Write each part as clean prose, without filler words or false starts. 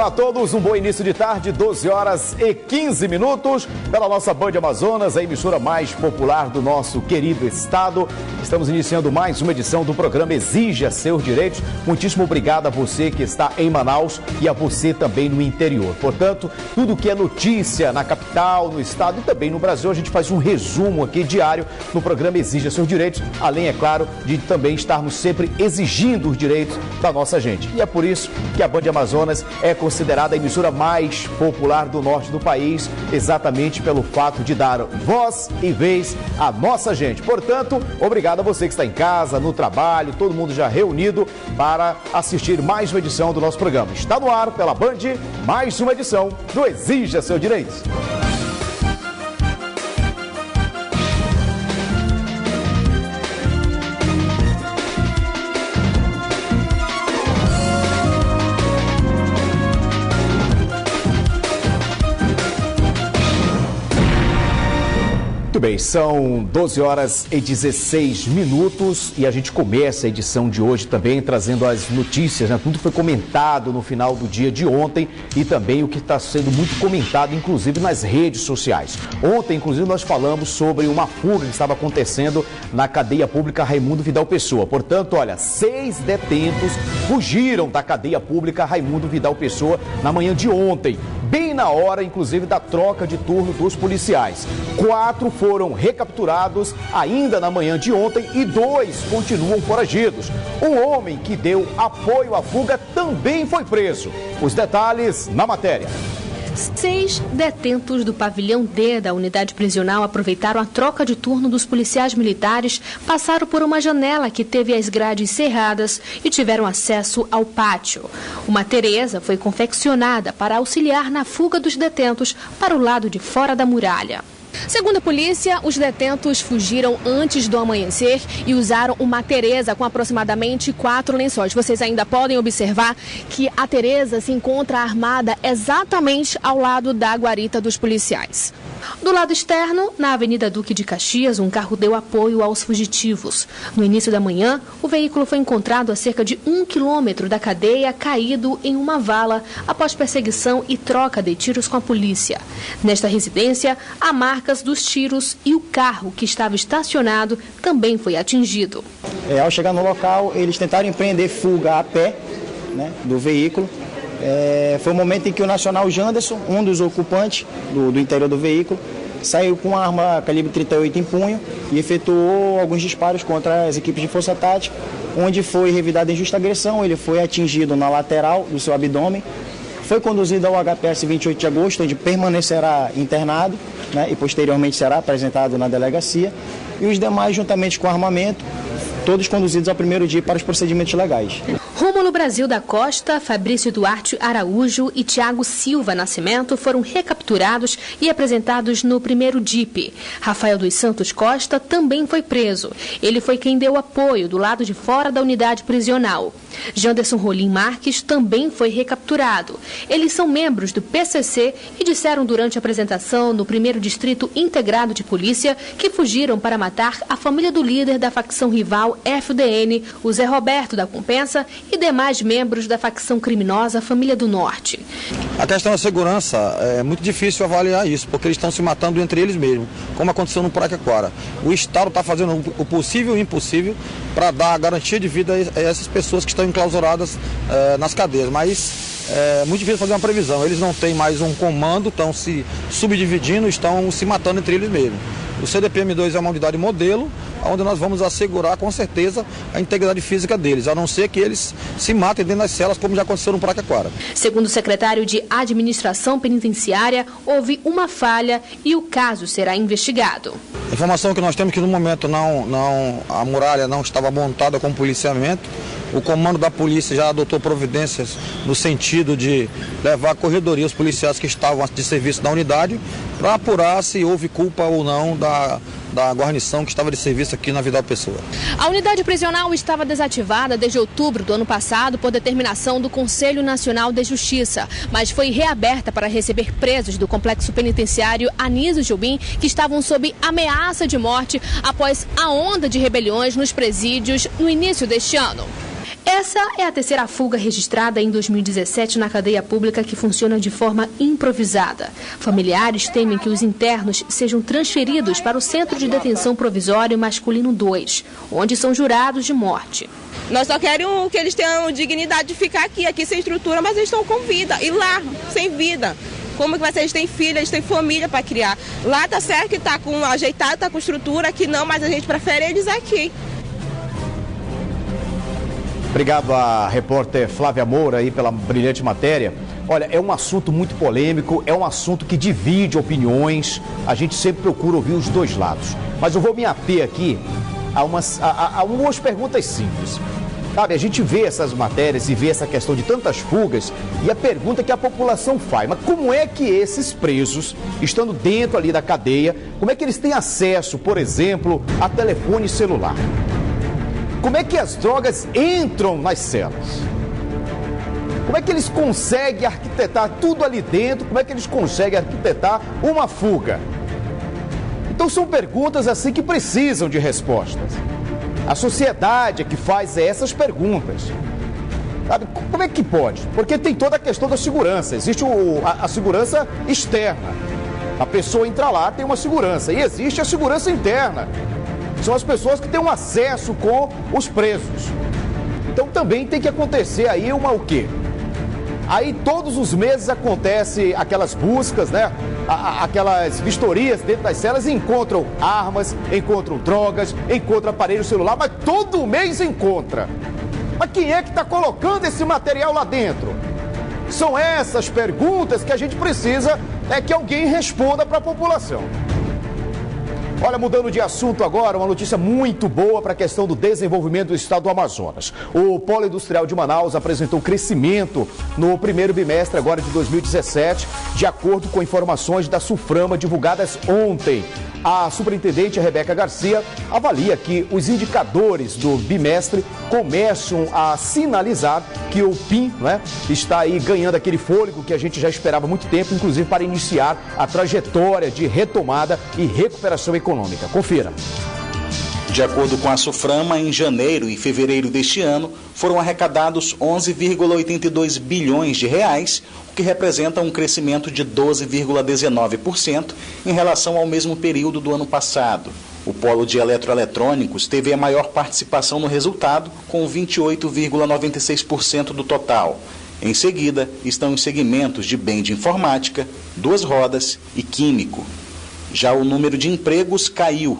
Olá a todos, um bom início de tarde, 12 horas e 15 minutos, pela nossa Band Amazonas, a emissora mais popular do nosso querido estado. Estamos iniciando mais uma edição do programa Exija Seus Direitos. Muitíssimo obrigado a você que está em Manaus e a você também no interior. Portanto, tudo que é notícia na capital, no estado e também no Brasil, a gente faz um resumo aqui diário no programa Exija Seus Direitos, além, é claro, de também estarmos sempre exigindo os direitos da nossa gente. E é por isso que a Band Amazonas é considerada a emissora mais popular do norte do país, exatamente pelo fato de dar voz e vez à nossa gente. Portanto, obrigado a você que está em casa, no trabalho, todo mundo já reunido para assistir mais uma edição do nosso programa. Está no ar pela Band, mais uma edição do Exija Seus Direitos. Muito bem, são 12 horas e 16 minutos e a gente começa a edição de hoje também trazendo as notícias, né? Tudo foi comentado no final do dia de ontem e também o que está sendo muito comentado, inclusive nas redes sociais. Ontem, inclusive, nós falamos sobre uma fuga que estava acontecendo na cadeia pública Raimundo Vidal Pessoa. Portanto, olha, 6 detentos fugiram da cadeia pública Raimundo Vidal Pessoa na manhã de ontem, bem na hora, inclusive, da troca de turno dos policiais. 4 foram recapturados ainda na manhã de ontem e 2 continuam foragidos. Um homem que deu apoio à fuga também foi preso. Os detalhes na matéria. 6 detentos do pavilhão D da unidade prisional aproveitaram a troca de turno dos policiais militares, passaram por uma janela que teve as grades cerradas e tiveram acesso ao pátio. Uma Tereza foi confeccionada para auxiliar na fuga dos detentos para o lado de fora da muralha. Segundo a polícia, os detentos fugiram antes do amanhecer e usaram uma Tereza com aproximadamente 4 lençóis. Vocês ainda podem observar que a Tereza se encontra armada exatamente ao lado da guarita dos policiais. Do lado externo, na Avenida Duque de Caxias, um carro deu apoio aos fugitivos. No início da manhã, o veículo foi encontrado a cerca de 1 quilômetro da cadeia, caído em uma vala, após perseguição e troca de tiros com a polícia. Nesta residência, há marcas dos tiros e o carro que estava estacionado também foi atingido. Ao chegar no local, eles tentaram empreender fuga a pé, né, do veículo. Foi o momento em que o Nacional Janderson, um dos ocupantes do interior do veículo, saiu com uma arma calibre 38 em punho e efetuou alguns disparos contra as equipes de força tática, onde foi revidada injusta agressão. Ele foi atingido na lateral do seu abdômen, foi conduzido ao HPS 28 de agosto, onde permanecerá internado, né, e posteriormente será apresentado na delegacia, e os demais, juntamente com o armamento, todos conduzidos ao primeiro dia para os procedimentos legais. Rômulo Brasil da Costa, Fabrício Duarte Araújo e Tiago Silva Nascimento foram recapturados e apresentados no primeiro DIP. Rafael dos Santos Costa também foi preso. Ele foi quem deu apoio do lado de fora da unidade prisional. Janderson Rolim Marques também foi recapturado. Eles são membros do PCC e disseram durante a apresentação no 1º Distrito Integrado de Polícia que fugiram para matar a família do líder da facção rival FDN, o Zé Roberto da Compensa, e demais membros da facção criminosa Família do Norte. A questão da segurança é muito difícil avaliar isso, porque eles estão se matando entre eles mesmos, como aconteceu no Paraquequara. O Estado está fazendo o possível e o impossível para dar a garantia de vida a essas pessoas que estão enclausuradas nas cadeias, mas é muito difícil fazer uma previsão. Eles não têm mais um comando, estão se subdividindo, estão se matando entre eles mesmos. O CDPM2 é uma unidade modelo, onde nós vamos assegurar com certeza a integridade física deles, a não ser que eles se matem dentro das celas, como já aconteceu no Paraquequara. Segundo o secretário de Administração Penitenciária, houve uma falha e o caso será investigado. A informação que nós temos é que no momento a muralha não estava montada com policiamento. O comando da polícia já adotou providências no sentido de levar à corredoria os policiais que estavam de serviço na unidade para apurar se houve culpa ou não da guarnição que estava de serviço aqui na Vidal Pessoa. A unidade prisional estava desativada desde outubro do ano passado por determinação do Conselho Nacional de Justiça, mas foi reaberta para receber presos do complexo penitenciário Anísio Jobim que estavam sob ameaça de morte após a onda de rebeliões nos presídios no início deste ano. Essa é a terceira fuga registrada em 2017 na cadeia pública, que funciona de forma improvisada. Familiares temem que os internos sejam transferidos para o Centro de Detenção Provisório Masculino 2, onde são jurados de morte. Nós só queremos que eles tenham dignidade de ficar aqui sem estrutura, mas eles estão com vida. E lá, sem vida. Como que vai ser? Eles têm filha, eles têm família para criar. Lá tá certo que tá com ajeitado, tá com estrutura, aqui não, mas a gente prefere eles aqui. Obrigado à repórter Flávia Moura aí pela brilhante matéria. Olha, é um assunto muito polêmico, é um assunto que divide opiniões. A gente sempre procura ouvir os dois lados. Mas eu vou me ater aqui a umas perguntas simples. Sabe, a gente vê essas matérias e vê essa questão de tantas fugas e a pergunta que a população faz: mas como é que esses presos, estando dentro ali da cadeia, como é que eles têm acesso, por exemplo, a telefone celular? Como é que as drogas entram nas celas? Como é que eles conseguem arquitetar tudo ali dentro? Como é que eles conseguem arquitetar uma fuga? Então são perguntas assim que precisam de respostas. A sociedade é que faz essas perguntas. Sabe, como é que pode? Porque tem toda a questão da segurança. Existe a segurança externa. A pessoa entra lá, tem uma segurança. E existe a segurança interna. São as pessoas que têm um acesso com os presos. Então também tem que acontecer aí o quê? Aí todos os meses acontece aquelas buscas, né? Aquelas vistorias dentro das celas e encontram armas, encontram drogas, encontram aparelho celular, mas todo mês encontra. Mas quem é que está colocando esse material lá dentro? São essas perguntas que a gente precisa que alguém responda para a população. Olha, mudando de assunto agora, uma notícia muito boa para a questão do desenvolvimento do estado do Amazonas. O Polo Industrial de Manaus apresentou crescimento no primeiro bimestre agora de 2017, de acordo com informações da SUFRAMA divulgadas ontem. A superintendente Rebeca Garcia avalia que os indicadores do bimestre começam a sinalizar que o PIN, né, está aí ganhando aquele fôlego que a gente já esperava há muito tempo, inclusive para iniciar a trajetória de retomada e recuperação econômica. Confira. De acordo com a SUFRAMA, em janeiro e fevereiro deste ano, foram arrecadados 11,82 bilhões de reais, o que representa um crescimento de 12,19% em relação ao mesmo período do ano passado. O polo de eletroeletrônicos teve a maior participação no resultado, com 28,96% do total. Em seguida, estão os segmentos de bem de informática, duas rodas e químico. Já o número de empregos caiu.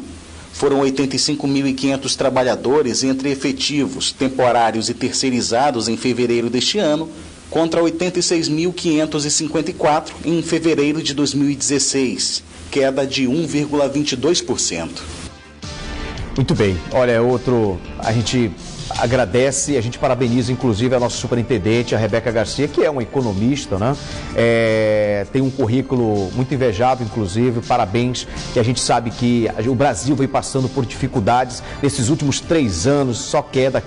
Foram 85.500 trabalhadores entre efetivos, temporários e terceirizados em fevereiro deste ano, contra 86.554 em fevereiro de 2016, queda de 1,22%. Muito bem. Olha, a gente agradece, a gente parabeniza inclusive a nossa superintendente, a Rebeca Garcia, que é uma economista, né? Tem um currículo muito invejável, inclusive, parabéns, que a gente sabe que o Brasil vem passando por dificuldades nesses últimos 3 anos, só queda,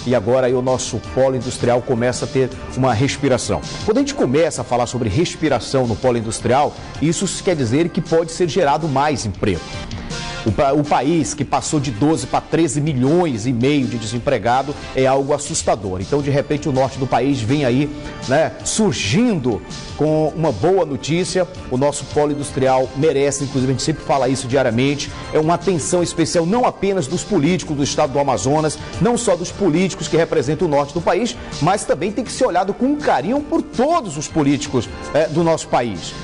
e agora aí o nosso polo industrial começa a ter uma respiração. Quando a gente começa a falar sobre respiração no polo industrial, isso quer dizer que pode ser gerado mais emprego. O país que passou de 12 para 13 milhões e meio de desempregado é algo assustador. Então, de repente, o norte do país vem aí, né, surgindo com uma boa notícia. O nosso polo industrial merece, inclusive a gente sempre fala isso diariamente, é uma atenção especial não apenas dos políticos do estado do Amazonas, não só dos políticos que representam o norte do país, mas também tem que ser olhado com carinho por todos os políticos do nosso país.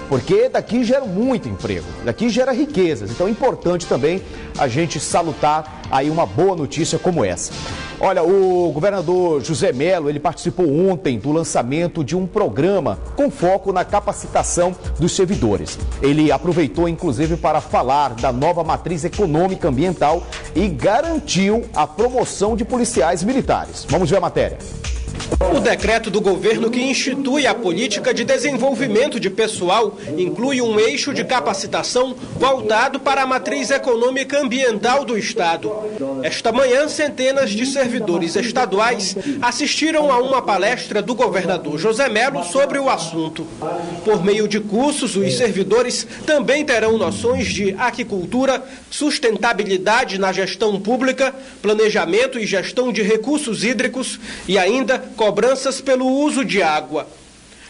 Porque daqui gera muito emprego, daqui gera riquezas. Então é importante também a gente salutar aí uma boa notícia como essa. Olha, o governador José Mello, ele participou ontem do lançamento de um programa com foco na capacitação dos servidores. Ele aproveitou, inclusive, para falar da nova matriz econômica ambiental e garantiu a promoção de policiais militares. Vamos ver a matéria. O decreto do governo que institui a política de desenvolvimento de pessoal inclui um eixo de capacitação voltado para a matriz econômica ambiental do Estado. Esta manhã, centenas de servidores estaduais assistiram a uma palestra do governador José Mello sobre o assunto. Por meio de cursos, os servidores também terão noções de aquicultura, sustentabilidade na gestão pública, planejamento e gestão de recursos hídricos e ainda cobranças pelo uso de água.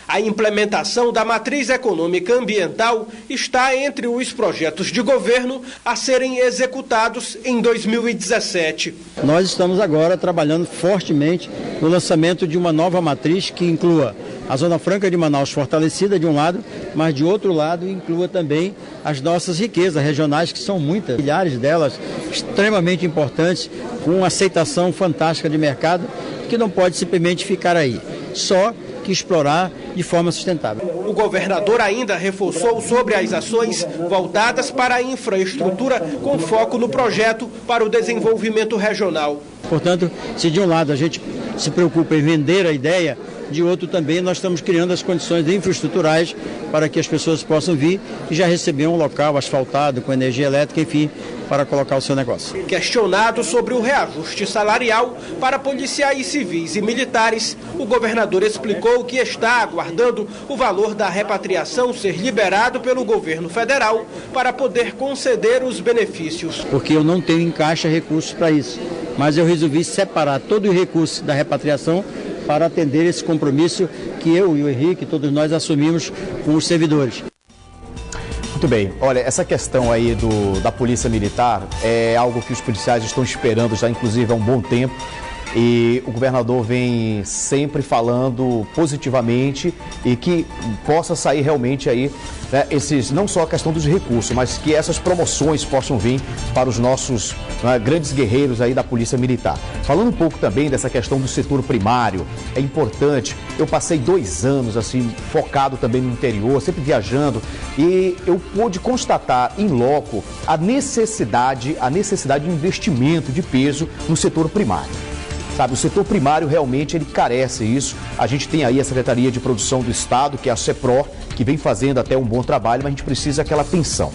A implementação da matriz econômica ambiental está entre os projetos de governo a serem executados em 2017. Nós estamos agora trabalhando fortemente no lançamento de uma nova matriz que inclua a Zona Franca de Manaus fortalecida de um lado, mas de outro lado inclua também as nossas riquezas regionais, que são muitas, milhares delas, extremamente importantes, com aceitação fantástica de mercado, que não pode simplesmente ficar aí, só que explorar de forma sustentável. O governador ainda reforçou sobre as ações voltadas para a infraestrutura com foco no projeto para o desenvolvimento regional. Portanto, se de um lado a gente se preocupa em vender a ideia, de outro também nós estamos criando as condições infraestruturais para que as pessoas possam vir e já receber um local asfaltado, com energia elétrica, enfim, para colocar o seu negócio. Questionado sobre o reajuste salarial para policiais civis e militares, o governador explicou que está aguardando o valor da repatriação ser liberado pelo governo federal para poder conceder os benefícios. Porque eu não tenho em caixa recursos para isso, mas eu resolvi separar todo o recurso da repatriação para atender esse compromisso que eu e o Henrique, todos nós assumimos com os servidores. Muito bem. Olha, essa questão aí da Polícia Militar é algo que os policiais estão esperando já, inclusive, há um bom tempo. E o governador vem sempre falando positivamente e que possa sair realmente aí, né, não só a questão dos recursos, mas que essas promoções possam vir para os nossos grandes guerreiros aí da Polícia Militar. Falando um pouco também dessa questão do setor primário, é importante, eu passei 2 anos assim, focado também no interior, sempre viajando, e eu pude constatar em loco a necessidade de investimento de peso no setor primário. Sabe, o setor primário realmente ele carece disso. A gente tem aí a Secretaria de Produção do Estado, que é a SEPRO, que vem fazendo até um bom trabalho, mas a gente precisa daquela atenção.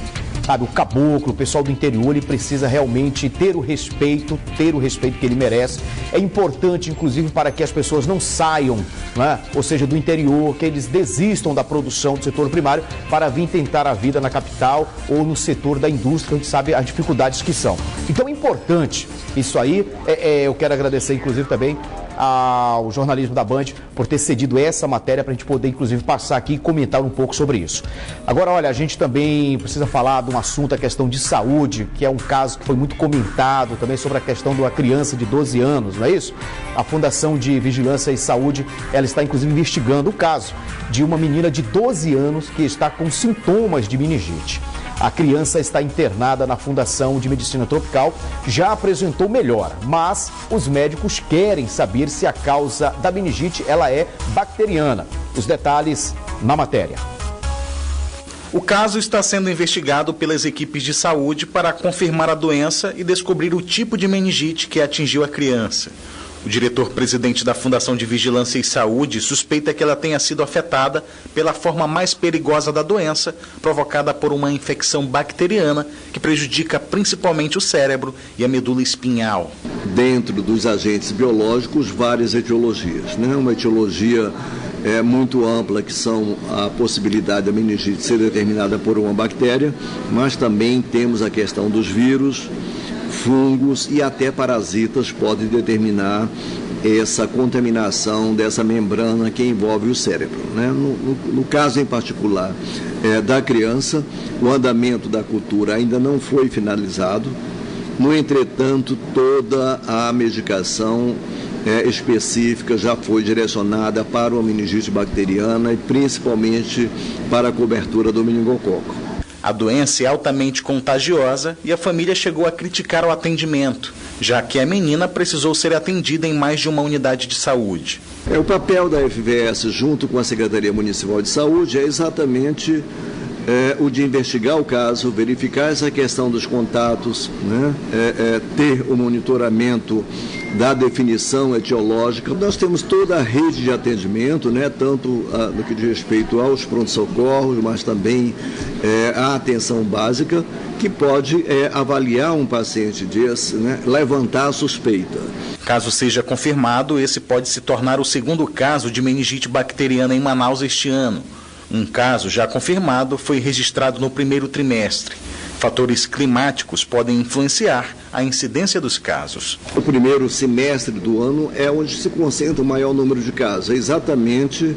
Sabe, o caboclo, o pessoal do interior, ele precisa realmente ter o respeito que ele merece. É importante, inclusive, para que as pessoas não saiam, né, ou seja, do interior, que eles desistam da produção do setor primário para vir tentar a vida na capital ou no setor da indústria, que a gente sabe as dificuldades que são. Então é importante isso aí. Eu quero agradecer, inclusive, também ao jornalismo da Band por ter cedido essa matéria para a gente poder, inclusive, passar aqui e comentar um pouco sobre isso. Agora, olha, a gente também precisa falar de um assunto, a questão de saúde, que é um caso que foi muito comentado também sobre a questão de uma criança de 12 anos, não é isso? A Fundação de Vigilância e Saúde, ela está, inclusive, investigando o caso de uma menina de 12 anos que está com sintomas de meningite. A criança está internada na Fundação de Medicina Tropical, já apresentou melhora, mas os médicos querem saber se a causa da meningite ela é bacteriana. Os detalhes na matéria. O caso está sendo investigado pelas equipes de saúde para confirmar a doença e descobrir o tipo de meningite que atingiu a criança. O diretor-presidente da Fundação de Vigilância e Saúde suspeita que ela tenha sido afetada pela forma mais perigosa da doença, provocada por uma infecção bacteriana que prejudica principalmente o cérebro e a medula espinhal. Dentro dos agentes biológicos, várias etiologias, né? Uma etiologia muito ampla, que são a possibilidade da meningite ser determinada por uma bactéria, mas também temos a questão dos vírus, fungos e até parasitas podem determinar essa contaminação dessa membrana que envolve o cérebro, né? No caso em particular da criança, o andamento da cultura ainda não foi finalizado. No entretanto, toda a medicação específica já foi direcionada para uma meningite bacteriana e principalmente para a cobertura do meningococo. A doença é altamente contagiosa e a família chegou a criticar o atendimento, já que a menina precisou ser atendida em mais de uma unidade de saúde. O papel da FVS junto com a Secretaria Municipal de Saúde é exatamente o de investigar o caso, verificar essa questão dos contatos, né? Ter o monitoramento da definição etiológica. Nós temos toda a rede de atendimento, né? Tanto no que diz respeito aos pronto-socorros, mas também a atenção básica, que pode avaliar um paciente desse, né? Levantar a suspeita. Caso seja confirmado, esse pode se tornar o segundo caso de meningite bacteriana em Manaus este ano. Um caso já confirmado foi registrado no primeiro trimestre. Fatores climáticos podem influenciar a incidência dos casos. O primeiro semestre do ano é onde se concentra o maior número de casos. É exatamente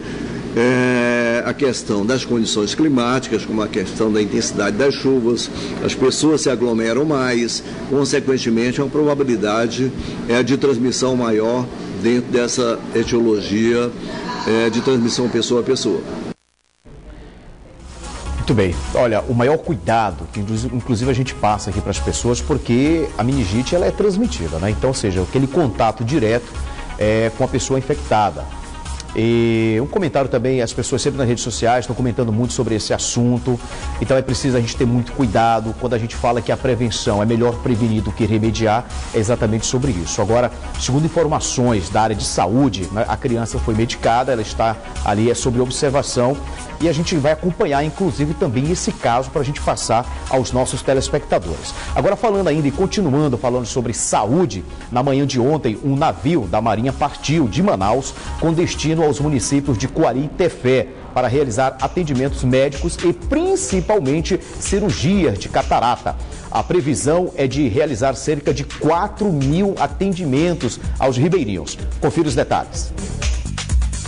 a questão das condições climáticas, como a questão da intensidade das chuvas, as pessoas se aglomeram mais, consequentemente, a probabilidade de transmissão maior dentro dessa etiologia de transmissão pessoa a pessoa. Muito bem. Olha, o maior cuidado, que inclusive a gente passa aqui para as pessoas, porque a meningite ela é transmitida, né? Então, ou seja, aquele contato direto com a pessoa infectada. E um comentário também, as pessoas sempre nas redes sociais estão comentando muito sobre esse assunto, então é preciso a gente ter muito cuidado quando a gente fala que a prevenção é melhor prevenir do que remediar, é exatamente sobre isso. Agora, segundo informações da área de saúde, né, a criança foi medicada, ela está ali sob observação e a gente vai acompanhar, inclusive, também esse caso para a gente passar aos nossos telespectadores. Agora, falando ainda e continuando falando sobre saúde, na manhã de ontem, um navio da Marinha partiu de Manaus com destino aos municípios de Coari e Tefé para realizar atendimentos médicos e principalmente cirurgias de catarata. A previsão é de realizar cerca de 4.000 atendimentos aos ribeirinhos. Confira os detalhes.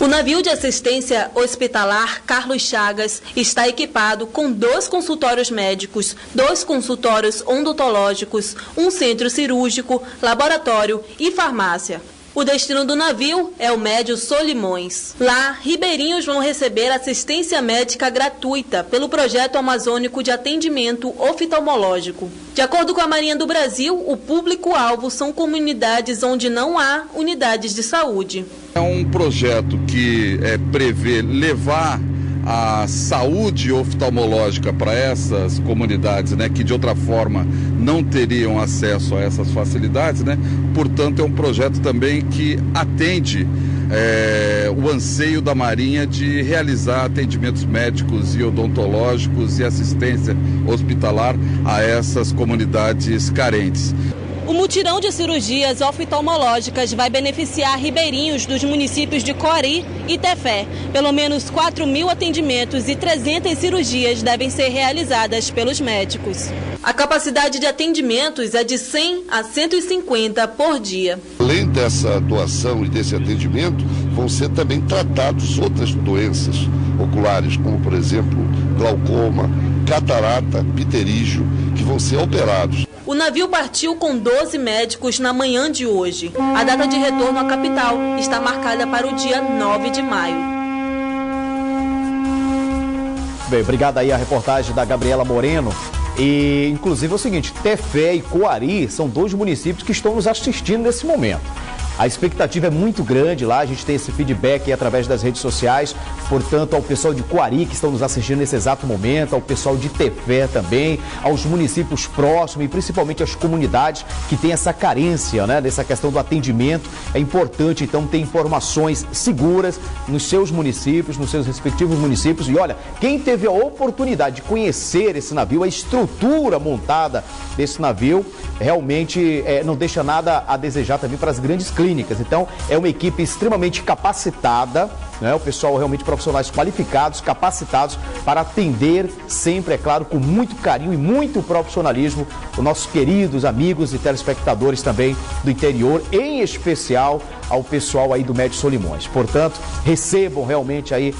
O navio de assistência hospitalar Carlos Chagas está equipado com 2 consultórios médicos, 2 consultórios odontológicos, um centro cirúrgico, laboratório e farmácia. O destino do navio é o Médio Solimões. Lá, ribeirinhos vão receber assistência médica gratuita pelo projeto amazônico de atendimento oftalmológico. De acordo com a Marinha do Brasil, o público-alvo são comunidades onde não há unidades de saúde. É um projeto que prevê levar a saúde oftalmológica para essas comunidades, né, que de outra forma não teriam acesso a essas facilidades, né? Portanto, é um projeto também que atende o anseio da Marinha de realizar atendimentos médicos e odontológicos e assistência hospitalar a essas comunidades carentes. O mutirão de cirurgias oftalmológicas vai beneficiar ribeirinhos dos municípios de Coari e Tefé. Pelo menos 4.000 atendimentos e 300 cirurgias devem ser realizadas pelos médicos. A capacidade de atendimentos é de 100 a 150 por dia. Além dessa doação e desse atendimento, vão ser também tratados outras doenças oculares, como por exemplo glaucoma, catarata, pterígio, que vão ser operados. O navio partiu com 12 médicos na manhã de hoje. A data de retorno à capital está marcada para o dia 9 de maio. Bem, obrigado aí a reportagem da Gabriela Moreno. E, inclusive, é o seguinte, Tefé e Coari são 2 municípios que estão nos assistindo nesse momento. A expectativa é muito grande lá, a gente tem esse feedback aí através das redes sociais, portanto, ao pessoal de Coari que estão nos assistindo nesse exato momento, ao pessoal de Tefé também, aos municípios próximos e principalmente às comunidades que têm essa carência, né, dessa questão do atendimento. É importante, então, ter informações seguras nos seus municípios, nos seus respectivos municípios. E olha, quem teve a oportunidade de conhecer esse navio, a estrutura montada desse navio, realmente não deixa nada a desejar também para as grandes clínicas. Então, é uma equipe extremamente capacitada, né? O pessoal realmente profissionais qualificados, capacitados para atender sempre, é claro, com muito carinho e muito profissionalismo os nossos queridos amigos e telespectadores também do interior, em especial ao pessoal aí do Médio Solimões. Portanto, recebam realmente aí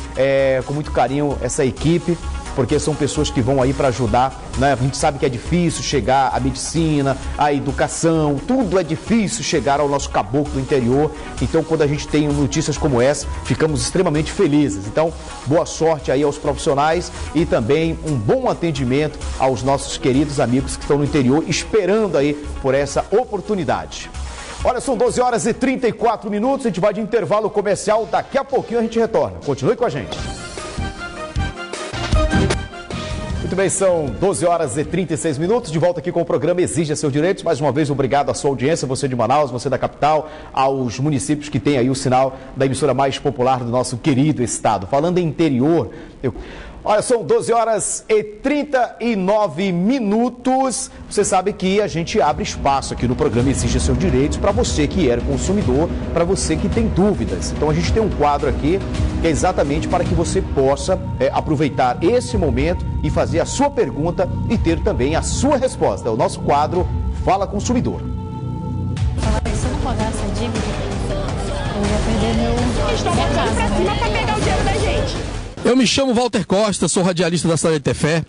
com muito carinho essa equipe, porque são pessoas que vão aí para ajudar, né? A gente sabe que é difícil chegar à medicina, à educação, tudo é difícil chegar ao nosso caboclo do interior. Então, quando a gente tem notícias como essa, ficamos extremamente felizes. Então, boa sorte aí aos profissionais e também um bom atendimento aos nossos queridos amigos que estão no interior, esperando aí por essa oportunidade. Olha, são 12 horas e 34 minutos, a gente vai de intervalo comercial, daqui a pouquinho a gente retorna. Continue com a gente. Muito bem, são 12 horas e 36 minutos, de volta aqui com o programa Exija Seus Direitos. Mais uma vez, obrigado à sua audiência, você de Manaus, você da capital, aos municípios que têm aí o sinal da emissora mais popular do nosso querido estado. Falando em interior, olha, são 12 horas e 39 minutos. Você sabe que a gente abre espaço aqui no programa Exija Seus Direitos para você que é consumidor, para você que tem dúvidas. Então a gente tem um quadro aqui que é exatamente para que você possa aproveitar esse momento e fazer a sua pergunta e ter também a sua resposta. É o nosso quadro Fala Consumidor. Se eu não pagar essa dívida, eu ia perder minha casa. Pra cima para pegar o dinheiro da gente. Eu me chamo Walter Costa, sou radialista da cidade de Tefé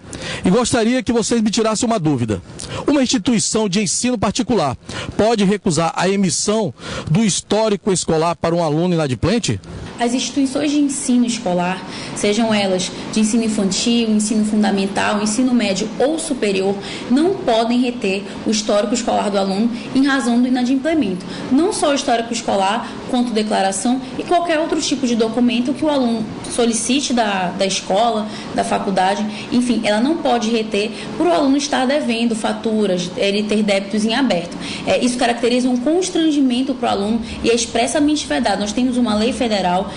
e gostaria que vocês me tirassem uma dúvida. Uma instituição de ensino particular pode recusar a emissão do histórico escolar para um aluno inadimplente? As instituições de ensino escolar, sejam elas de ensino infantil, ensino fundamental, ensino médio ou superior, não podem reter o histórico escolar do aluno em razão do inadimplemento. Não só o histórico escolar, quanto declaração e qualquer outro tipo de documento que o aluno solicite da escola, da faculdade, enfim, ela não pode reter por o aluno estar devendo faturas, ele ter débitos em aberto. Isso caracteriza um constrangimento para o aluno e é expressamente vedado. Nós temos uma lei federal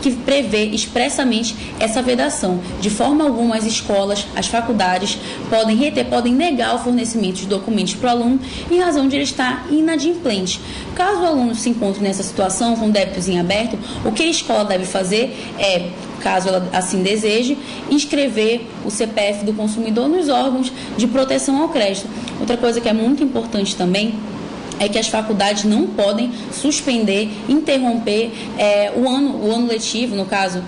que prevê expressamente essa vedação. De forma alguma, as escolas, as faculdades podem reter, podem negar o fornecimento de documentos para o aluno em razão de ele estar inadimplente. Caso o aluno se encontre nessa situação com débitos em aberto, o que a escola deve fazer é, caso ela assim deseje, inscrever o CPF do consumidor nos órgãos de proteção ao crédito. Outra coisa que é muito importante também é que as faculdades não podem suspender, interromper o ano letivo, no caso,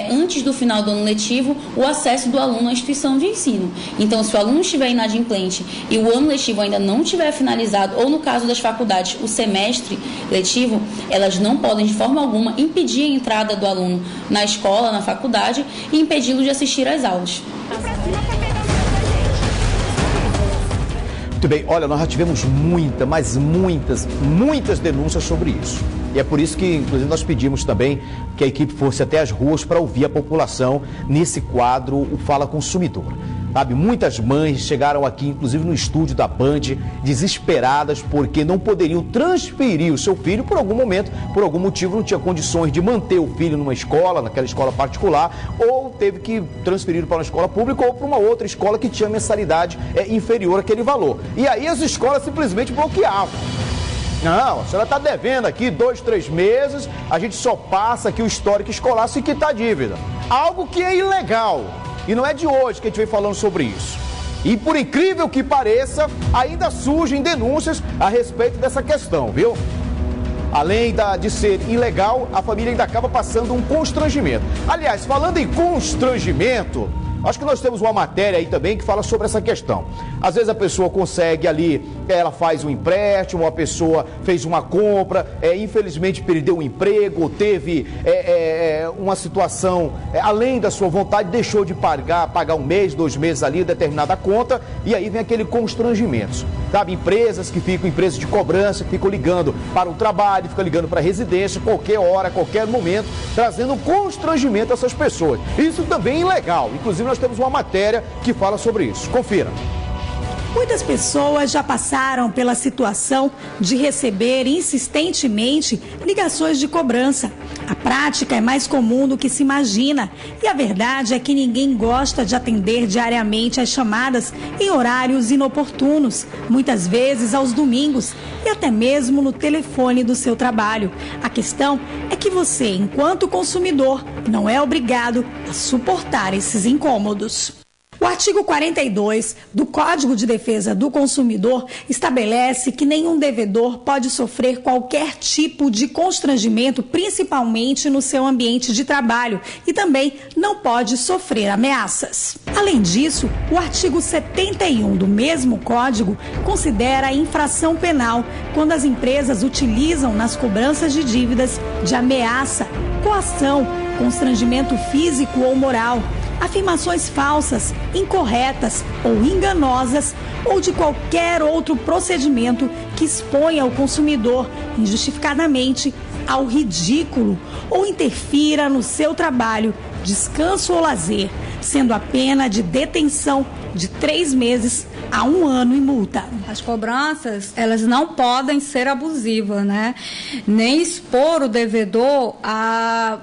antes do final do ano letivo, o acesso do aluno à instituição de ensino. Então, se o aluno estiver inadimplente e o ano letivo ainda não estiver finalizado, ou no caso das faculdades, o semestre letivo, elas não podem, de forma alguma, impedir a entrada do aluno na escola, na faculdade, e impedi-lo de assistir às aulas. Muito bem, olha, nós já tivemos muitas denúncias sobre isso. E é por isso que, inclusive, nós pedimos também que a equipe fosse até as ruas para ouvir a população nesse quadro, o Fala Consumidor. Sabe, muitas mães chegaram aqui, inclusive no estúdio da Band, desesperadas porque não poderiam transferir o seu filho por algum momento, por algum motivo, não tinha condições de manter o filho numa escola, naquela escola particular, ou teve que transferir para uma escola pública ou para uma outra escola que tinha mensalidade inferior àquele valor. E aí as escolas simplesmente bloqueavam. Não, a senhora está devendo aqui 2, 3 meses, a gente só passa aqui o histórico escolar se quitar a dívida. Algo que é ilegal. E não é de hoje que a gente vem falando sobre isso. E por incrível que pareça, ainda surgem denúncias a respeito dessa questão, viu? Além de ser ilegal, a família ainda acaba passando um constrangimento. Aliás, falando em constrangimento, acho que nós temos uma matéria aí também que fala sobre essa questão. Às vezes a pessoa consegue ali, ela faz um empréstimo, a pessoa fez uma compra, infelizmente perdeu o emprego, teve uma situação além da sua vontade, deixou de pagar 1 mês, 2 meses ali, determinada conta, e aí vem aquele constrangimento. Sabe, empresas de cobrança, que ficam ligando para o trabalho, ficam ligando para a residência, qualquer hora, qualquer momento, trazendo constrangimento a essas pessoas. Isso também é ilegal. Inclusive, nós temos uma matéria que fala sobre isso. Confira. Muitas pessoas já passaram pela situação de receber insistentemente ligações de cobrança. A prática é mais comum do que se imagina e a verdade é que ninguém gosta de atender diariamente as chamadas em horários inoportunos, muitas vezes aos domingos e até mesmo no telefone do seu trabalho. A questão é que você, enquanto consumidor, não é obrigado a suportar esses incômodos. O artigo 42 do Código de Defesa do Consumidor estabelece que nenhum devedor pode sofrer qualquer tipo de constrangimento, principalmente no seu ambiente de trabalho, e também não pode sofrer ameaças. Além disso, o artigo 71 do mesmo Código considera infração penal quando as empresas utilizam nas cobranças de dívidas de ameaça, coação, constrangimento físico ou moral, afirmações falsas, incorretas ou enganosas ou de qualquer outro procedimento que exponha o consumidor injustificadamente ao ridículo ou interfira no seu trabalho descanso ou lazer, sendo a pena de detenção de 3 meses a 1 ano e multa. As cobranças, elas não podem ser abusivas, né? Nem expor o devedor a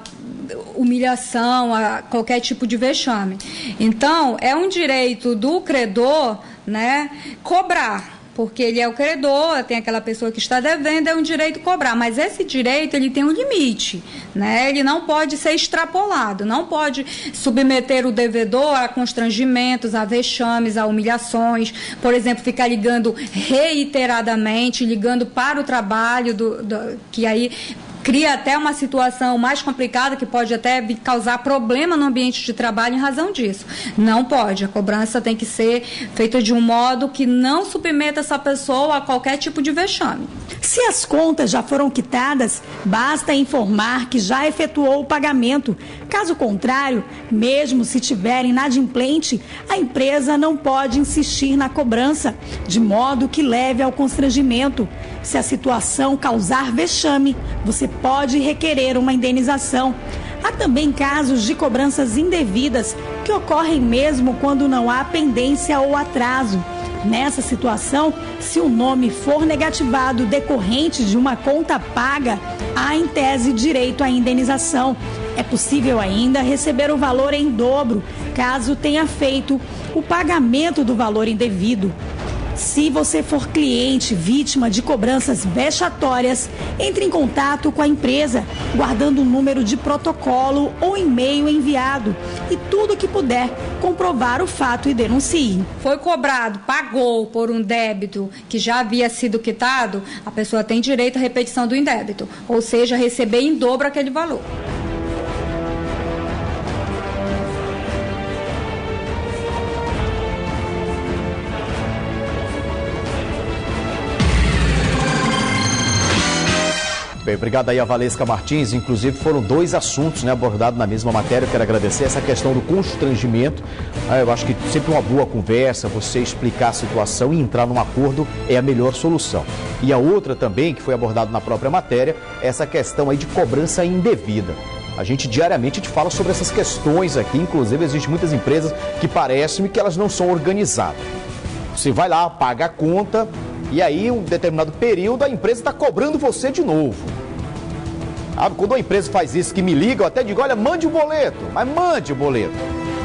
humilhação, a qualquer tipo de vexame. Então, é um direito do credor, né, cobrar. Porque ele é o credor, tem aquela pessoa que está devendo, é um direito cobrar. Mas esse direito, ele tem um limite, né? Ele não pode ser extrapolado, não pode submeter o devedor a constrangimentos, a vexames, a humilhações. Por exemplo, ficar ligando reiteradamente, ligando para o trabalho, que aí cria até uma situação mais complicada, que pode até causar problema no ambiente de trabalho em razão disso. Não pode. A cobrança tem que ser feita de um modo que não submeta essa pessoa a qualquer tipo de vexame. Se as contas já foram quitadas, basta informar que já efetuou o pagamento. Caso contrário, mesmo se tiver inadimplente, a empresa não pode insistir na cobrança, de modo que leve ao constrangimento. Se a situação causar vexame, você pode requerer uma indenização. Há também casos de cobranças indevidas que ocorrem mesmo quando não há pendência ou atraso. Nessa situação, se o nome for negativado decorrente de uma conta paga, há em tese direito à indenização. É possível ainda receber o valor em dobro, caso tenha feito o pagamento do valor indevido. Se você for cliente vítima de cobranças vexatórias, entre em contato com a empresa, guardando o número de protocolo ou e-mail enviado e tudo que puder comprovar o fato e denuncie. Foi cobrado, pagou por um débito que já havia sido quitado, a pessoa tem direito à repetição do indébito, ou seja, receber em dobro aquele valor. Bem, obrigado aí a Valesca Martins. Inclusive foram 2 assuntos, né, abordados na mesma matéria. Eu quero agradecer essa questão do constrangimento. Eu acho que sempre uma boa conversa, você explicar a situação e entrar num acordo é a melhor solução. E a outra também, que foi abordada na própria matéria, é essa questão aí de cobrança indevida. A gente diariamente fala sobre essas questões aqui. Inclusive existem muitas empresas que parecem que elas não são organizadas. Você vai lá, paga a conta e aí, em um determinado período, a empresa está cobrando você de novo. Quando uma empresa faz isso, que me liga, eu até digo, olha, mande o boleto, mas mande o boleto.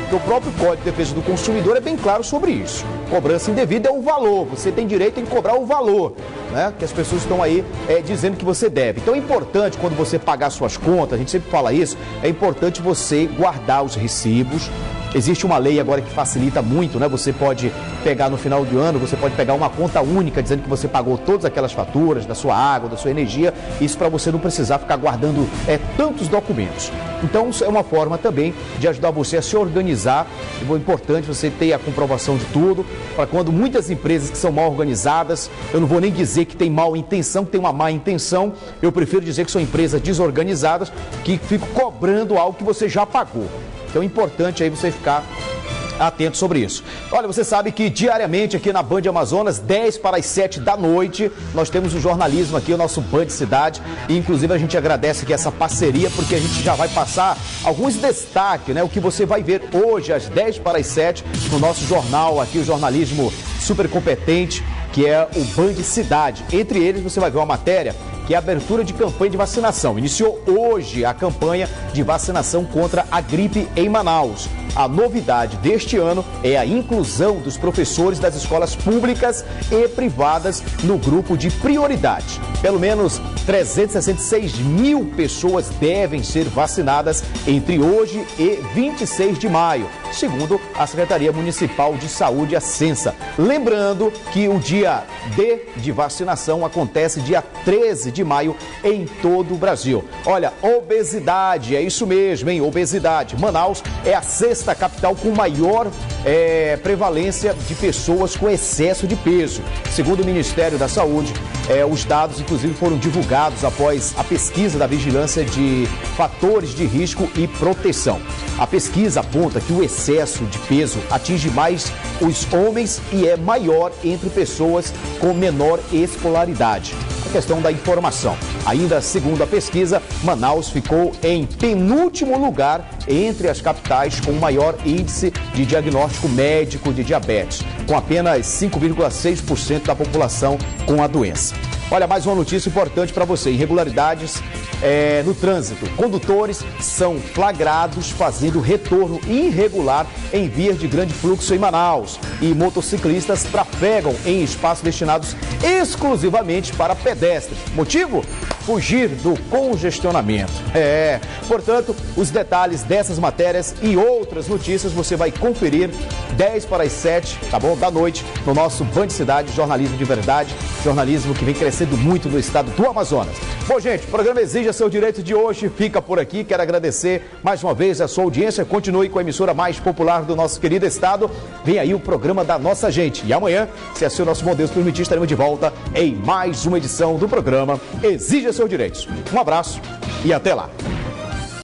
Porque o próprio Código de Defesa do Consumidor é bem claro sobre isso. Cobrança indevida é o valor, você tem direito em cobrar o valor, né? Que as pessoas estão aí dizendo que você deve. Então é importante, quando você pagar suas contas, a gente sempre fala isso, é importante você guardar os recibos. Existe uma lei agora que facilita muito, né? Você pode pegar no final do ano, você pode pegar uma conta única dizendo que você pagou todas aquelas faturas da sua água, da sua energia, isso para você não precisar ficar guardando tantos documentos. Então, isso é uma forma também de ajudar você a se organizar. É importante você ter a comprovação de tudo, para quando muitas empresas que são mal organizadas, eu não vou nem dizer que tem mal intenção, que tem uma má intenção, eu prefiro dizer que são empresas desorganizadas que ficam cobrando algo que você já pagou. Então é importante aí você ficar atento sobre isso. Olha, você sabe que diariamente aqui na Band Amazonas, 10 para as 7 da noite, nós temos o jornalismo aqui, o nosso Band Cidade. E inclusive a gente agradece aqui essa parceria, porque a gente já vai passar alguns destaques, né? O que você vai ver hoje às 10 para as 7 no nosso jornal aqui, o jornalismo super competente, que é o Band Cidade. Entre eles você vai ver uma matéria que é a abertura de campanha de vacinação. Iniciou hoje a campanha de vacinação contra a gripe em Manaus. A novidade deste ano é a inclusão dos professores das escolas públicas e privadas no grupo de prioridade. Pelo menos 366 mil pessoas devem ser vacinadas entre hoje e 26 de maio, segundo a Secretaria Municipal de Saúde, a Censa. Lembrando que o dia D de vacinação acontece dia 13 de maio em todo o Brasil. Olha, obesidade, é isso mesmo, hein? Obesidade. Manaus é a 6ª capital com maior prevalência de pessoas com excesso de peso. Segundo o Ministério da Saúde, os dados, inclusive, foram divulgados após a pesquisa da Vigilância de Fatores de Risco e Proteção. A pesquisa aponta que o excesso de peso atinge mais os homens e é maior entre pessoas com menor escolaridade. questão da informação. Ainda segundo a pesquisa, Manaus ficou em penúltimo lugar entre as capitais com o maior índice de diagnóstico médico de diabetes, com apenas 5,6% da população com a doença. Olha, mais uma notícia importante para você. Irregularidades no trânsito. Condutores são flagrados fazendo retorno irregular em vias de grande fluxo em Manaus. E motociclistas trafegam em espaços destinados exclusivamente para pedestres. Motivo? Fugir do congestionamento. Portanto, os detalhes dessas matérias e outras notícias você vai conferir 10 para as 7, tá bom? Da noite, no nosso Band Cidade, jornalismo de verdade, jornalismo que vem crescendo muito no estado do Amazonas. Bom, gente, o programa Exija Seu Direito de hoje fica por aqui. Quero agradecer mais uma vez a sua audiência. Continue com a emissora mais popular do nosso querido estado. Vem aí o programa da nossa gente. E amanhã, se assim o nosso bom Deus permitir, estaremos de volta em mais uma edição do programa Exija Seus Direitos. Um abraço e até lá.